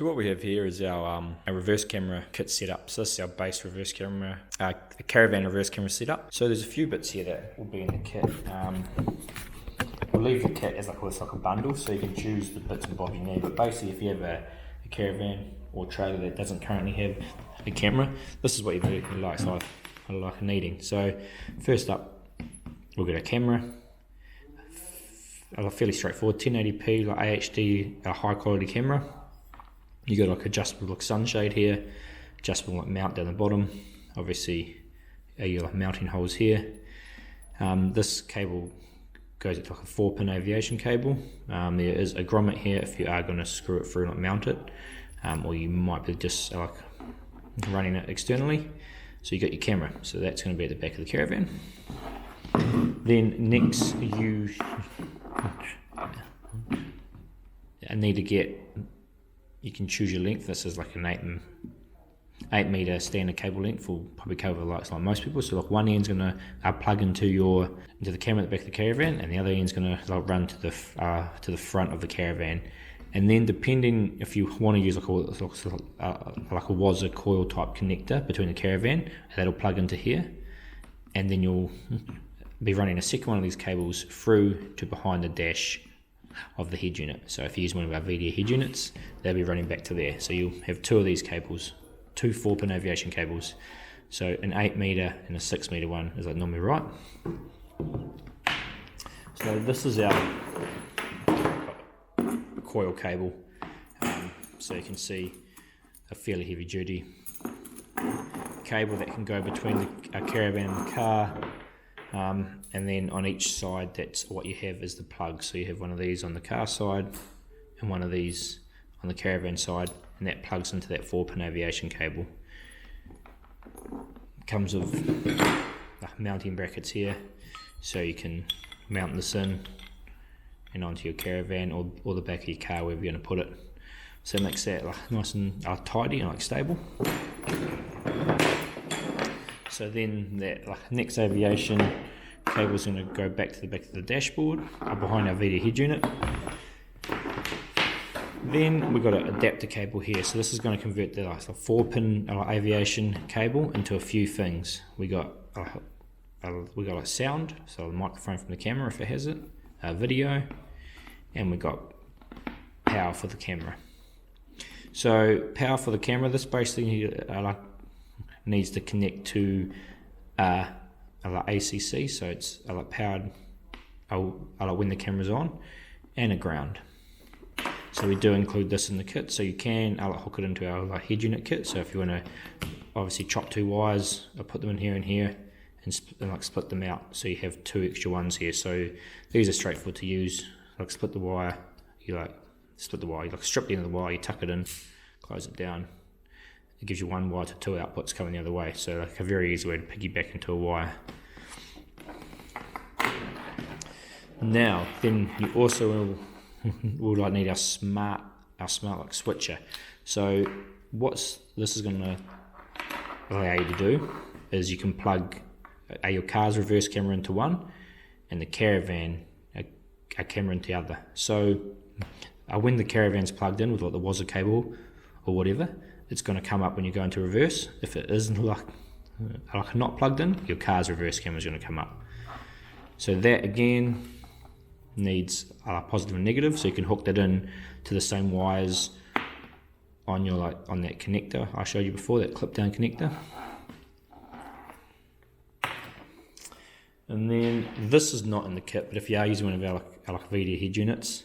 So what we have here is our reverse camera kit setup. So this is our base reverse camera, Caravan reverse camera setup. So there's a few bits here that will be in the kit. We'll leave the kit as like a bundle, so you can choose the bits and bobs you need. But basically, if you have a caravan or trailer that doesn't currently have a camera, this is what you really like. So I like needing. So first up, we'll get a camera. Fairly straightforward, 1080p, like AHD, a high quality camera. You got like adjustable like sunshade here, adjustable like mount down the bottom. Obviously, your like mounting holes here. This cable goes to like a 4-pin aviation cable. There is a grommet here if you are going to screw it through and like mount it, or you might be just like running it externally. So you got your camera, so that's going to be at the back of the caravan. Then next I need to get, you can choose your length. This is like an 8 meter standard cable length. Will probably cover like most people. So like one end's gonna plug into the camera at the back of the caravan, and the other end's gonna like run to the front of the caravan. And then depending if you want to use like a Wazza coil type connector between the caravan, that'll plug into here, and then you'll be running a second one of these cables through to behind the dash of the head unit. So if you use one of our VDA head units, they'll be running back to there. So you'll have two of these cables, two 4-pin aviation cables. So an 8 meter and a 6 meter one is like normally right. So this is our coil cable. So you can see a fairly heavy duty cable that can go between a caravan and the car. And then on each side, that's what you have is the plug. So you have one of these on the car side and one of these on the caravan side, and that plugs into that 4-pin aviation cable. Comes with mounting brackets here, so you can mount this in and onto your caravan or the back of your car, wherever you're going to put it. So it makes that like nice and tidy and like stable. So then that like next aviation cable is going to go back to the back of the dashboard behind our VDA head unit. Then we've got an adapter cable here. So this is going to convert the like 4-pin aviation cable into a few things. We got like sound, so the microphone from the camera if it has it, video, and we got power for the camera. So power for the camera, this basically needs to connect to ACC, so it's powered when the camera's on, and a ground. So we do include this in the kit, so you can hook it into our head unit kit. So if you want to obviously chop 2 wires, I'll put them in here and here, and split them out, so you have 2 extra ones here. So these are straightforward to use. Split the wire, you strip the end of the wire, you tuck it in, close it down. It gives you 1 wire to 2 outputs coming the other way, so like a very easy way to piggyback into a wire. Now, then you also will need our smart switcher. So what this is going to allow you to do is you can plug your car's reverse camera into one, and the caravan a camera into the other. So when the caravan's plugged in with like the Wazza cable or whatever, it's going to come up when you go into reverse. If it isn't like not plugged in, your car's reverse camera is going to come up. So that again needs positive and negative, so you can hook that in to the same wires on your on that connector I showed you before, that clip down connector. And then this is not in the kit, but if you are using one of our VDA head units,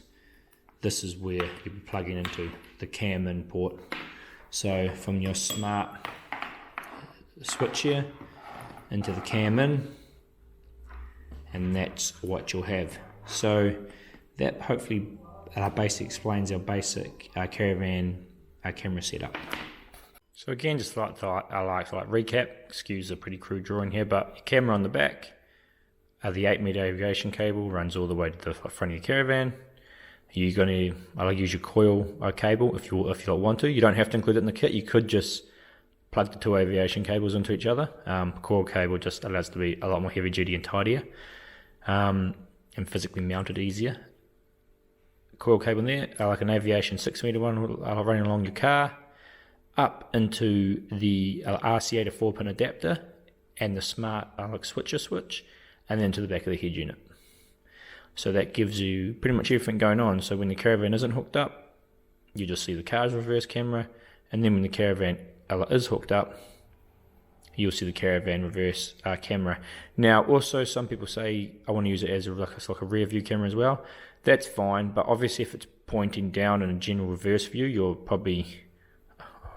this is where you'll be plugging into the cam in port. So from your smart switch here into the cam in, and that's what you'll have. So that hopefully basically explains our basic caravan camera setup. So again, just like recap, excuse the pretty crude drawing here, but your camera on the back, the 8 meter aviation cable runs all the way to the front of your caravan. You're going to use your coil cable if you want to. You don't have to include it in the kit. You could just plug the 2 aviation cables into each other. Coil cable just allows it to be a lot more heavy duty and tidier, and physically mounted easier. coil cable in there, like an aviation 6-meter one running along your car, up into the RCA to 4-pin adapter and the smart switcher switch, and then to the back of the head unit. So that gives you pretty much everything going on. So when the Caravan isn't hooked up, you just see the car's reverse camera, and then when the Caravan is hooked up, you'll see the Caravan reverse camera. Now, also some people say, I want to use it as like a rear view camera as well. That's fine, but obviously if it's pointing down in a general reverse view, you're probably,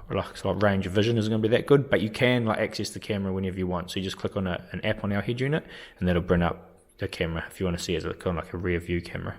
range of vision isn't going to be that good, but you can access the camera whenever you want. So you just click on an app on our head unit, and that'll bring up the camera if you want to see it as kind of like a rear view camera.